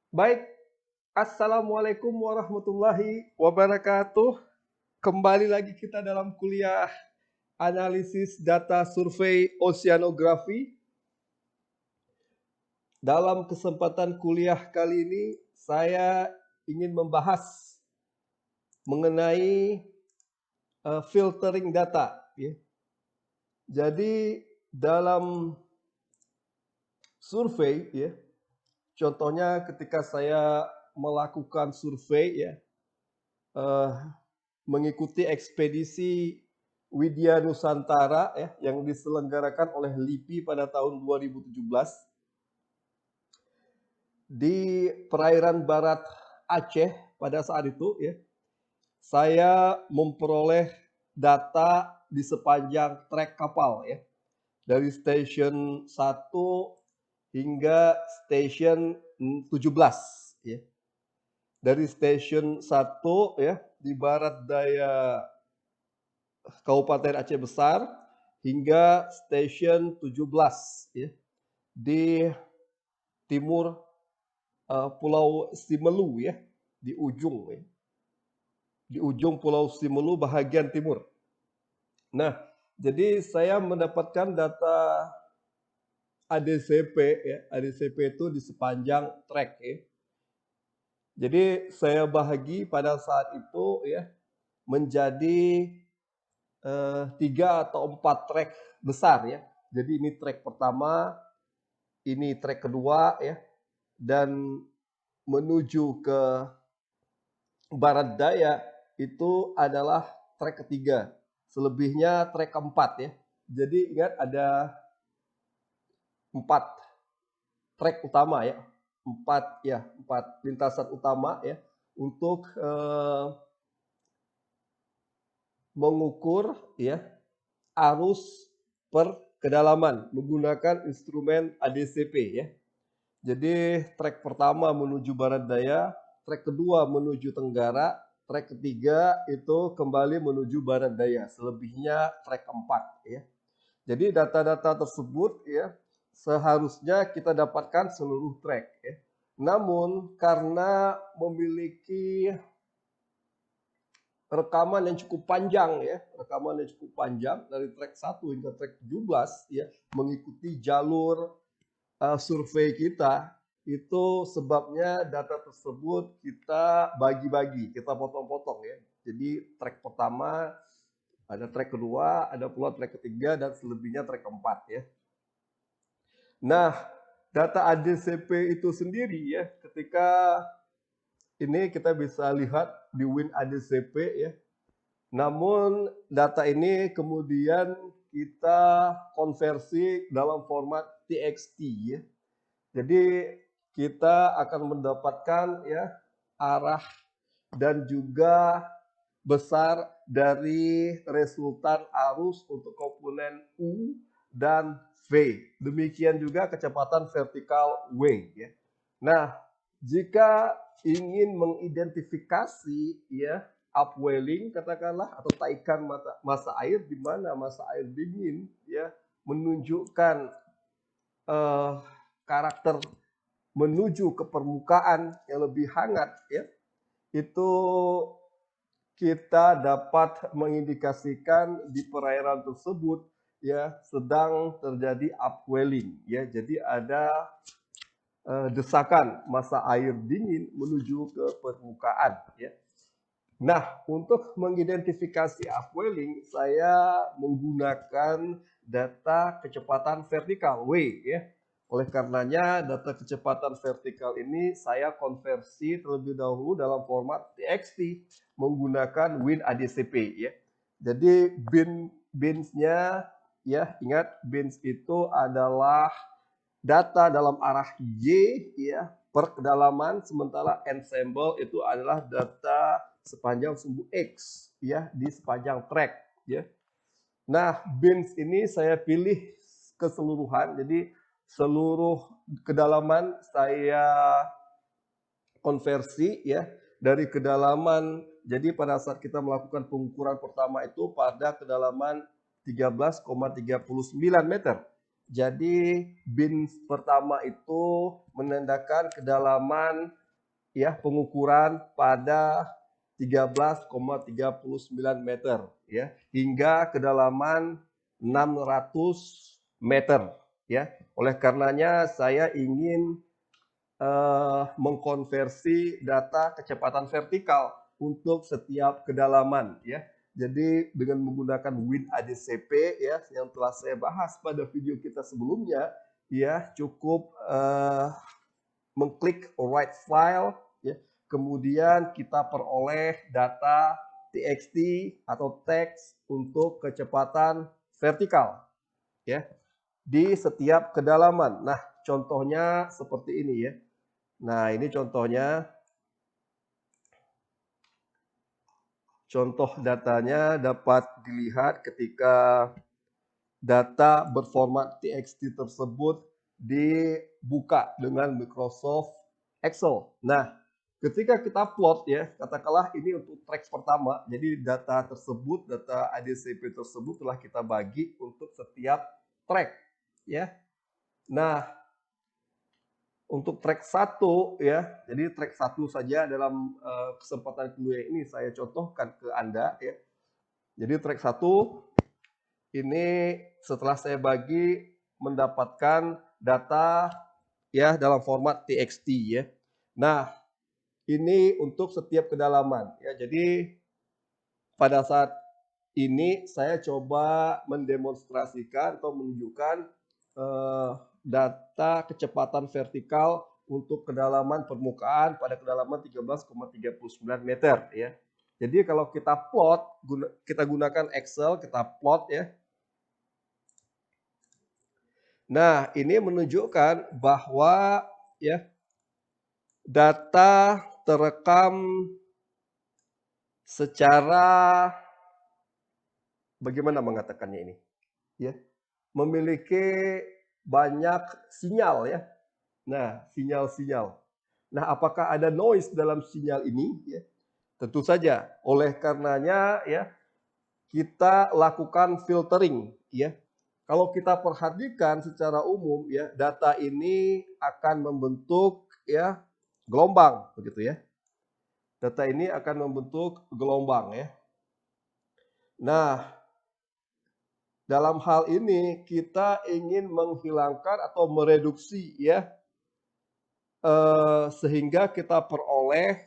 Baik, Assalamualaikum warahmatullahi wabarakatuh. Kembali lagi kita dalam kuliah analisis data survei oceanografi. Dalam kesempatan kuliah kali ini, saya ingin membahas mengenai filtering data. Ya. Jadi dalam survei, ya, contohnya ketika saya melakukan survei, ya, eh, mengikuti ekspedisi Widya Nusantara ya, yang diselenggarakan oleh LIPI pada tahun 2017 di perairan barat Aceh pada saat itu ya, saya memperoleh data di sepanjang trek kapal ya, dari stasiun 1 hingga stasiun 17 ya. Dari stasiun 1 ya di barat daya Kabupaten Aceh Besar hingga stasiun 17 ya, di timur Pulau Simelu ya, di ujung ya, di ujung Pulau Simelu bahagian timur. Nah, jadi saya mendapatkan data ADCP ya, ADCP itu di sepanjang trek ya. Jadi saya bahagi pada saat itu ya menjadi 3 atau 4 trek besar ya. Jadi ini trek pertama, ini trek kedua ya, dan menuju ke barat daya itu adalah trek ketiga. Selebihnya trek keempat ya. Jadi ingat ada 4 trek utama ya. 4 lintasan utama ya untuk mengukur ya arus per kedalaman menggunakan instrumen ADCP ya. Jadi trek pertama menuju barat daya, trek kedua menuju tenggara, trek ketiga itu kembali menuju barat daya. Selebihnya trek keempat ya. Jadi data-data tersebut ya seharusnya kita dapatkan seluruh trek ya. Namun karena memiliki rekaman yang cukup panjang ya, rekaman yang cukup panjang dari trek 1 hingga trek 17 ya, mengikuti jalur survei kita, itu sebabnya data tersebut kita bagi-bagi, kita potong-potong ya. Jadi trek pertama, ada trek kedua, ada pula trek ketiga, dan selebihnya trek keempat ya. Nah, data ADCP itu sendiri ya, ketika ini kita bisa lihat di Win ADCP ya. Namun data ini kemudian kita konversi dalam format TXT ya. Jadi kita akan mendapatkan ya arah dan juga besar dari resultan arus untuk komponen U dan V. Demikian juga kecepatan vertikal W ya. Nah, jika ingin mengidentifikasi ya upwelling katakanlah atau taikan masa air di mana masa air dingin ya menunjukkan karakter menuju ke permukaan yang lebih hangat ya itu kita dapat mengindikasikan di perairan tersebut ya sedang terjadi upwelling ya. Jadi ada desakan masa air dingin menuju ke permukaan ya. Nah, untuk mengidentifikasi upwelling saya menggunakan data kecepatan vertikal W ya. Oleh karenanya data kecepatan vertikal ini saya konversi terlebih dahulu dalam format TXT menggunakan WinADCP ya. Jadi bins-nya ya, ingat bins itu adalah data dalam arah Y ya per kedalaman, sementara ensemble itu adalah data sepanjang sumbu X ya di sepanjang trek ya. Nah, bins ini saya pilih keseluruhan, jadi seluruh kedalaman saya konversi ya dari kedalaman. Jadi pada saat kita melakukan pengukuran pertama itu pada kedalaman 13,39 meter Jadi bin pertama itu menandakan kedalaman ya pengukuran pada 13,39 meter ya hingga kedalaman 600 meter ya. Oleh karenanya saya ingin mengkonversi data kecepatan vertikal untuk setiap kedalaman ya. Jadi dengan menggunakan WinADCP ya yang telah saya bahas pada video kita sebelumnya ya cukup mengklik write file ya. Kemudian kita peroleh data txt atau teks untuk kecepatan vertikal ya di setiap kedalaman. Nah, contohnya seperti ini ya. Nah, ini contohnya. Contoh datanya dapat dilihat ketika data berformat txt tersebut dibuka dengan Microsoft Excel. Nah, ketika kita plot ya, katakanlah ini untuk track pertama. Jadi data tersebut, data ADCP tersebut telah kita bagi untuk setiap track ya. Nah, untuk track 1 ya, jadi track 1 saja dalam kesempatan kedua ini saya contohkan ke Anda ya. Jadi track 1 ini setelah saya bagi mendapatkan data ya dalam format txt ya. Nah, ini untuk setiap kedalaman ya. Jadi pada saat ini saya coba mendemonstrasikan atau menunjukkan data kecepatan vertikal untuk kedalaman permukaan pada kedalaman 13,39 meter ya. Jadi kalau kita plot, kita gunakan Excel, kita plot ya. Nah, ini menunjukkan bahwa ya data terekam secara bagaimana mengatakannya ini? Ya, memiliki banyak sinyal ya. Nah, sinyal-sinyal. Nah, apakah ada noise dalam sinyal ini? Ya, tentu saja. Oleh karenanya ya kita lakukan filtering ya. Kalau kita perhatikan secara umum ya, data ini akan membentuk ya gelombang begitu ya. Data ini akan membentuk gelombang ya. Nah, dalam hal ini kita ingin menghilangkan atau mereduksi ya sehingga kita peroleh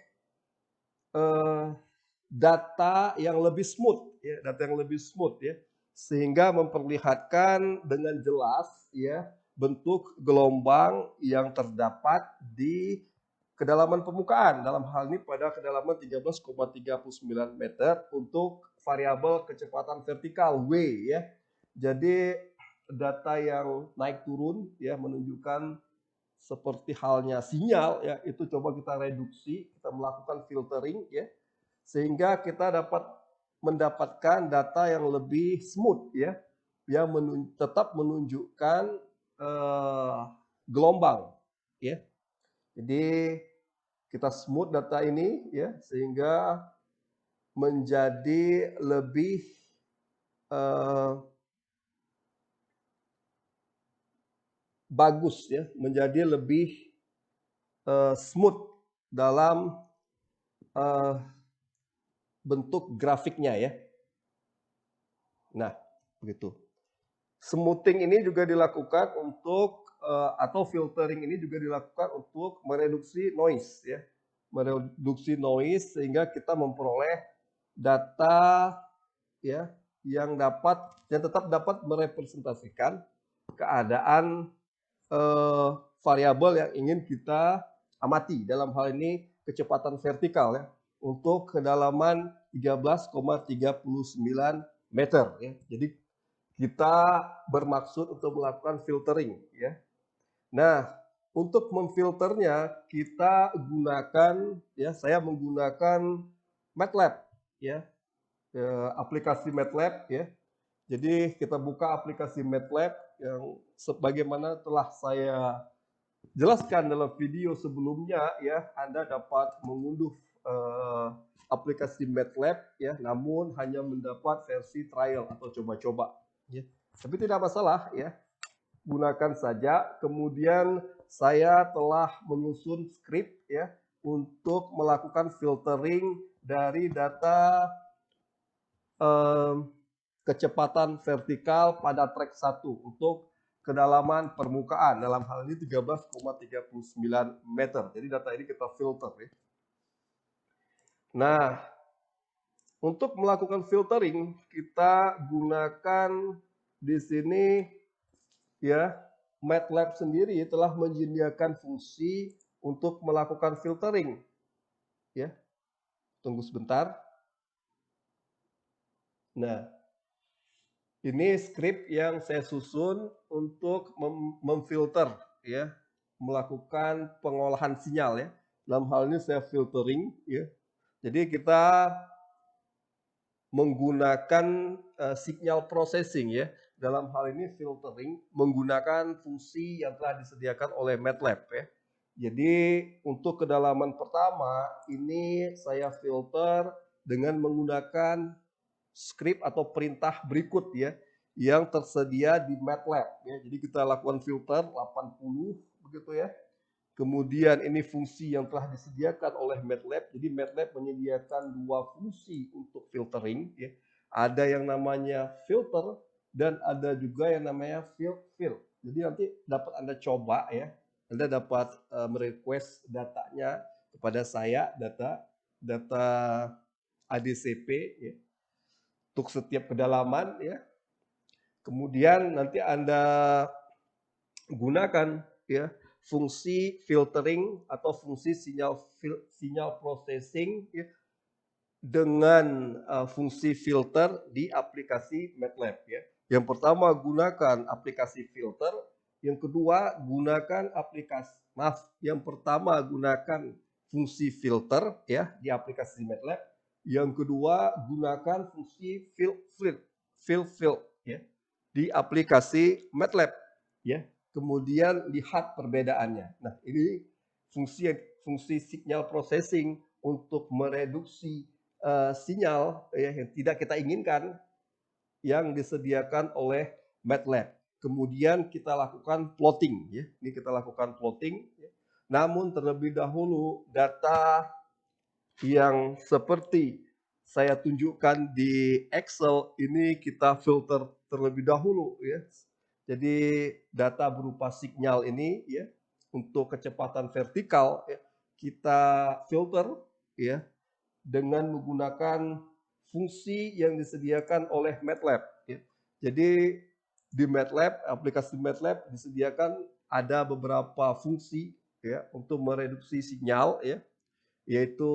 data yang lebih smooth ya, data yang lebih smooth ya, sehingga memperlihatkan dengan jelas ya bentuk gelombang yang terdapat di kedalaman permukaan, dalam hal ini pada kedalaman 13,39 meter untuk variabel kecepatan vertikal W ya. Jadi data yang naik turun ya menunjukkan seperti halnya sinyal ya, itu coba kita reduksi, kita melakukan filtering ya, sehingga kita dapat mendapatkan data yang lebih smooth ya, yang tetap menunjukkan gelombang ya. Jadi kita smooth data ini ya sehingga menjadi lebih bagus ya, menjadi lebih smooth dalam bentuk grafiknya ya. Nah, begitu. Smoothing ini juga dilakukan untuk atau filtering ini juga dilakukan untuk mereduksi noise ya. Mereduksi noise sehingga kita memperoleh data ya yang tetap dapat merepresentasikan keadaan variabel yang ingin kita amati. Dalam hal ini kecepatan vertikal ya untuk kedalaman 13,39 meter ya. Jadi kita bermaksud untuk melakukan filtering ya. Nah, untuk memfilternya kita gunakan ya, saya menggunakan MATLAB ya. Aplikasi MATLAB ya. Jadi kita buka aplikasi MATLAB yang sebagaimana telah saya jelaskan dalam video sebelumnya ya, Anda dapat mengunduh aplikasi MATLAB ya, namun hanya mendapat versi trial atau coba-coba ya. Tapi tidak masalah ya. gunakan saja. Kemudian saya telah menyusun skrip ya untuk melakukan filtering dari data kecepatan vertikal pada track 1 untuk kedalaman permukaan. Dalam hal ini 13,39 meter. Jadi data ini kita filter ya. Nah, untuk melakukan filtering kita gunakan di sini ya, MATLAB sendiri telah menyediakan fungsi untuk melakukan filtering ya. Tunggu sebentar. Nah, ini skrip yang saya susun untuk memfilter ya, melakukan pengolahan sinyal ya. Dalam hal ini saya filtering ya. Jadi kita menggunakan signal processing ya. Dalam hal ini filtering menggunakan fungsi yang telah disediakan oleh MATLAB ya. Jadi untuk kedalaman pertama ini saya filter dengan menggunakan skrip atau perintah berikut ya yang tersedia di MATLAB ya. Jadi kita lakukan filter 80 begitu ya. Kemudian ini fungsi yang telah disediakan oleh MATLAB. Jadi MATLAB menyediakan dua fungsi untuk filtering ya. Ada yang namanya filter dan ada juga yang namanya fill. Jadi nanti dapat Anda coba ya. Anda dapat merequest datanya kepada saya, data ADCP ya, untuk setiap kedalaman ya. Kemudian nanti Anda gunakan ya fungsi filtering atau fungsi sinyal processing ya, dengan fungsi filter di aplikasi MATLAB ya. Yang pertama gunakan aplikasi filter, yang kedua gunakan yang pertama gunakan fungsi filter ya di aplikasi MATLAB, yang kedua gunakan fungsi fill ya di aplikasi MATLAB ya. Kemudian lihat perbedaannya. Nah, ini fungsi signal processing untuk mereduksi sinyal ya, yang tidak kita inginkan yang disediakan oleh MATLAB. Kemudian kita lakukan plotting ya. Ini kita lakukan plotting ya. Namun terlebih dahulu data yang seperti saya tunjukkan di Excel ini kita filter terlebih dahulu ya. Jadi data berupa sinyal ini ya untuk kecepatan vertikal ya, kita filter ya dengan menggunakan fungsi yang disediakan oleh MATLAB ya. Jadi di MATLAB, aplikasi MATLAB disediakan ada beberapa fungsi ya untuk mereduksi sinyal ya, yaitu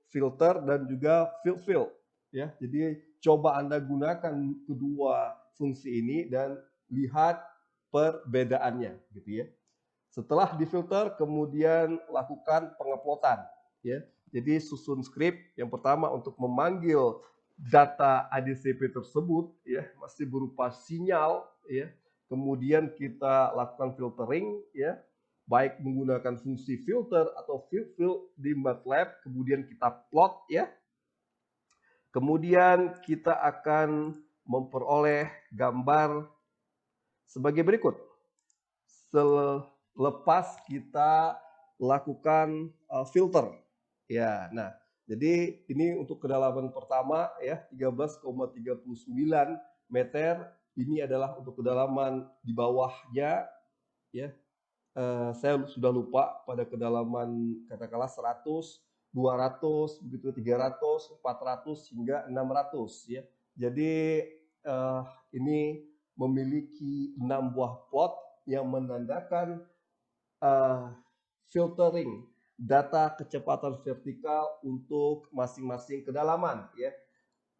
filter dan juga fill ya. Jadi coba Anda gunakan kedua fungsi ini dan lihat perbedaannya gitu ya. Setelah difilter kemudian lakukan pengeplotan ya. Jadi susun skrip yang pertama untuk memanggil data ADCP tersebut ya masih berupa sinyal ya. Kemudian kita lakukan filtering ya, baik menggunakan fungsi filter atau fill di MATLAB, kemudian kita plot ya. Kemudian kita akan memperoleh gambar sebagai berikut. Selepas kita lakukan filter. Ya, nah, jadi ini untuk kedalaman pertama ya 13,39 meter. Ini adalah untuk kedalaman di bawahnya ya. Saya sudah lupa pada kedalaman katakanlah 100, 200, begitu 300, 400 hingga 600 ya. Jadi ini memiliki 6 buah plot yang menandakan filtering data kecepatan vertikal untuk masing-masing kedalaman ya.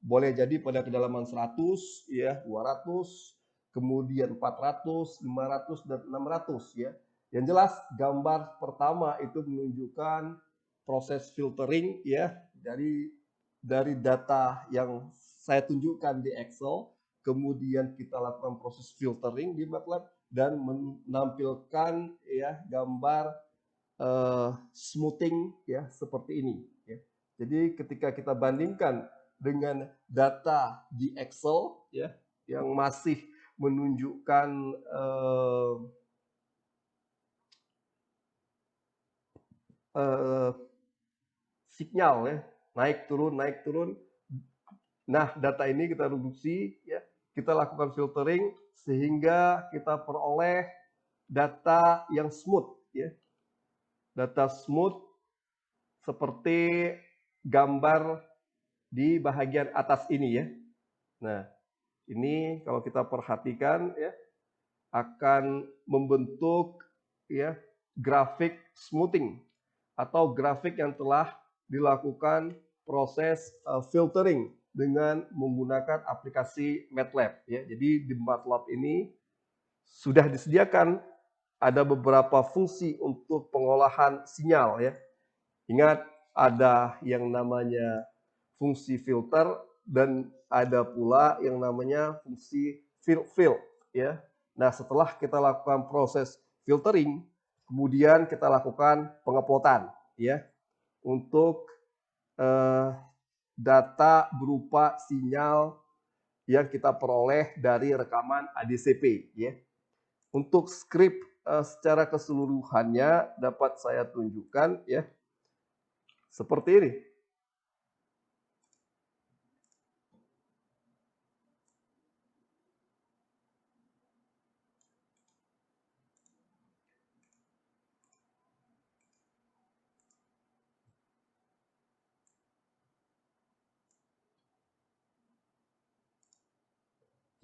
Boleh jadi pada kedalaman 100 ya, 200, kemudian 400, 500 dan 600 ya. Yang jelas gambar pertama itu menunjukkan proses filtering ya dari data yang saya tunjukkan di Excel, kemudian kita lakukan proses filtering di MATLAB dan menampilkan ya gambar smoothing ya seperti ini ya. Jadi ketika kita bandingkan dengan data di Excel ya yang masih menunjukkan sinyal ya, naik turun. Nah, data ini kita reduksi ya, kita lakukan filtering sehingga kita peroleh data yang smooth ya. Data smooth seperti gambar di bagian atas ini ya. Nah, ini kalau kita perhatikan ya akan membentuk ya grafik smoothing atau grafik yang telah dilakukan proses filtering dengan menggunakan aplikasi MATLAB ya. Jadi di MATLAB ini sudah disediakan ada beberapa fungsi untuk pengolahan sinyal ya. Ingat ada yang namanya fungsi filter dan ada pula yang namanya fungsi fill ya. Nah, setelah kita lakukan proses filtering, kemudian kita lakukan penguploadan ya untuk data berupa sinyal yang kita peroleh dari rekaman ADCP ya. Untuk skrip secara keseluruhannya dapat saya tunjukkan ya. Seperti ini.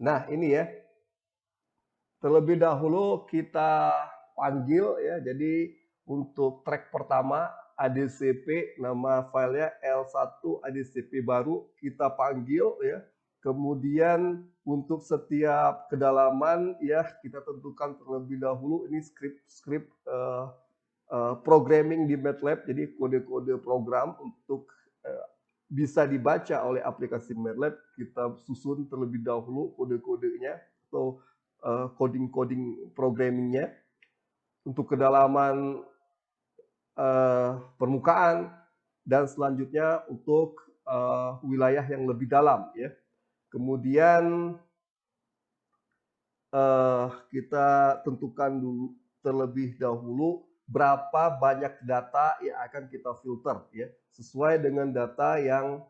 Nah, ini ya. Terlebih dahulu kita panggil ya. Jadi untuk track pertama ADCP, nama filenya L1 ADCP baru kita panggil ya. Kemudian untuk setiap kedalaman ya kita tentukan terlebih dahulu ini script programming di MATLAB, jadi kode-kode program untuk bisa dibaca oleh aplikasi MATLAB, kita susun terlebih dahulu kode-kodenya atau coding programmingnya untuk kedalaman permukaan dan selanjutnya untuk wilayah yang lebih dalam ya. Kemudian kita tentukan dulu terlebih dahulu berapa banyak data yang akan kita filter ya sesuai dengan data yang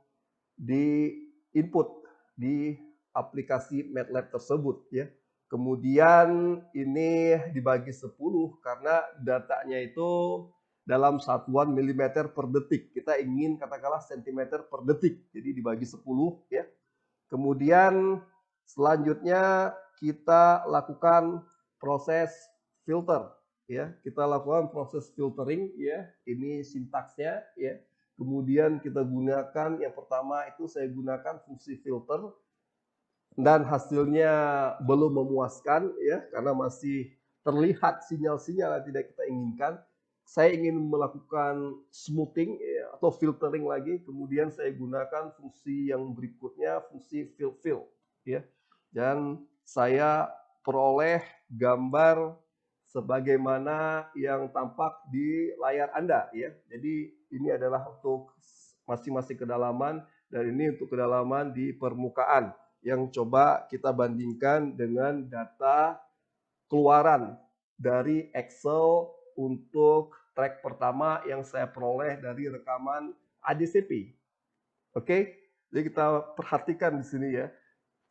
di input di aplikasi MATLAB tersebut ya. Kemudian ini dibagi 10 karena datanya itu dalam satuan milimeter per detik. Kita ingin katakanlah sentimeter per detik. Jadi dibagi 10 ya. Kemudian selanjutnya kita lakukan proses filter ya. Kita lakukan proses filtering ya. Ini sintaksnya ya. Kemudian kita gunakan yang pertama itu saya gunakan fungsi filter dan hasilnya belum memuaskan ya karena masih terlihat sinyal-sinyal yang tidak kita inginkan. Saya ingin melakukan smoothing ya, atau filtering lagi, kemudian saya gunakan fungsi yang berikutnya, fungsi fill ya. Dan saya peroleh gambar sebagaimana yang tampak di layar Anda ya. Jadi ini adalah untuk masing-masing kedalaman dan ini untuk kedalaman di permukaan yang coba kita bandingkan dengan data keluaran dari Excel untuk track pertama yang saya peroleh dari rekaman ADCP. Oke, jadi kita perhatikan di sini ya.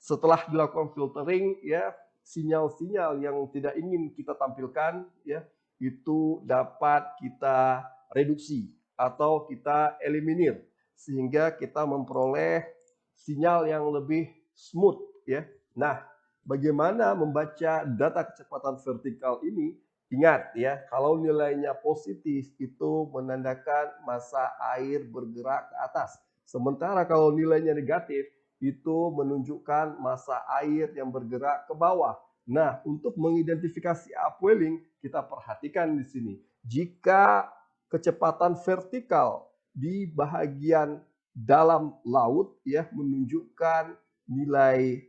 Setelah dilakukan filtering ya, sinyal-sinyal yang tidak ingin kita tampilkan ya, itu dapat kita reduksi atau kita eliminir sehingga kita memperoleh sinyal yang lebih smooth ya. Nah, bagaimana membaca data kecepatan vertikal ini? Ingat ya, kalau nilainya positif itu menandakan massa air bergerak ke atas. Sementara kalau nilainya negatif itu menunjukkan massa air yang bergerak ke bawah. Nah, untuk mengidentifikasi upwelling, kita perhatikan di sini. Jika kecepatan vertikal di bahagian dalam laut ya menunjukkan nilai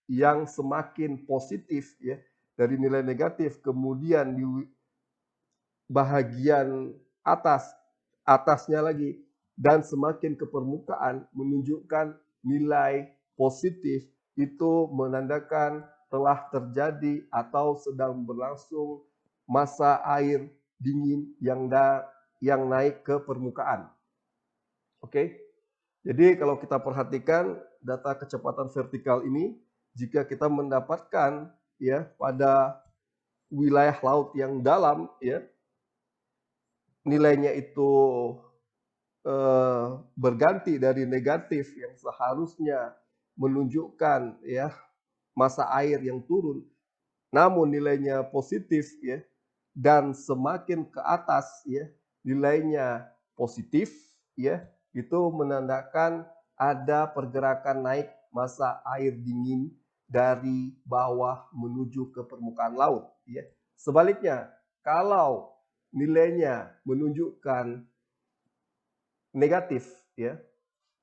yang semakin positif ya dari nilai negatif, kemudian di bahagian atasnya lagi dan semakin ke permukaan menunjukkan nilai positif, itu menandakan telah terjadi atau sedang berlangsung masa air dingin yang naik ke permukaan. Oke. Jadi kalau kita perhatikan data kecepatan vertikal ini, jika kita mendapatkan ya pada wilayah laut yang dalam ya, nilainya itu berganti dari negatif yang seharusnya menunjukkan ya masa air yang turun, namun nilainya positif ya, dan semakin ke atas ya nilainya positif ya, itu menandakan ada pergerakan naik masa air dingin dari bawah menuju ke permukaan laut ya. Sebaliknya, kalau nilainya menunjukkan negatif ya,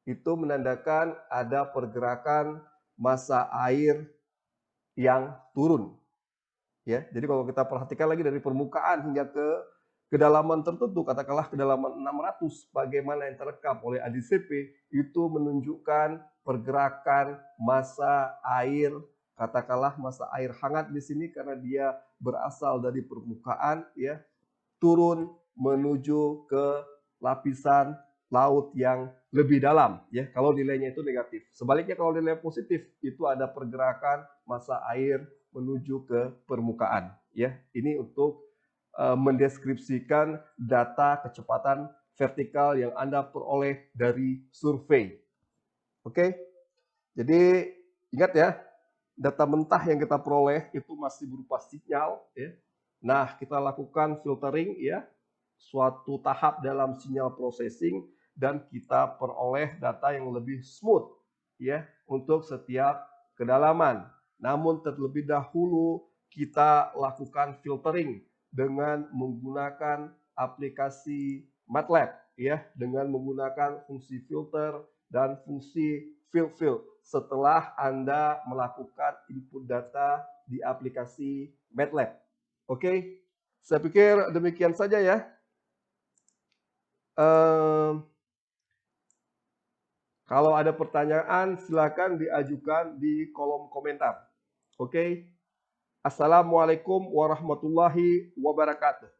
itu menandakan ada pergerakan masa air yang turun ya. Jadi kalau kita perhatikan lagi dari permukaan hingga ke kedalaman tertentu, katakanlah kedalaman 600, bagaimana yang terekam oleh ADCP, itu menunjukkan pergerakan masa air, katakanlah masa air hangat di sini karena dia berasal dari permukaan ya, turun menuju ke lapisan laut yang lebih dalam ya, kalau nilainya itu negatif. Sebaliknya kalau nilai positif itu ada pergerakan masa air menuju ke permukaan ya. Ini untuk mendeskripsikan data kecepatan vertikal yang Anda peroleh dari survei. Oke. Jadi ingat ya, data mentah yang kita peroleh itu masih berupa sinyal ya. Nah, kita lakukan filtering ya, suatu tahap dalam sinyal processing, dan kita peroleh data yang lebih smooth ya untuk setiap kedalaman. Namun terlebih dahulu kita lakukan filtering dengan menggunakan aplikasi MATLAB ya, dengan menggunakan fungsi filter dan fungsi fill setelah Anda melakukan input data di aplikasi MATLAB. Oke, saya pikir demikian saja ya. Kalau ada pertanyaan, silakan diajukan di kolom komentar. Oke. Assalamualaikum warahmatullahi wabarakatuh.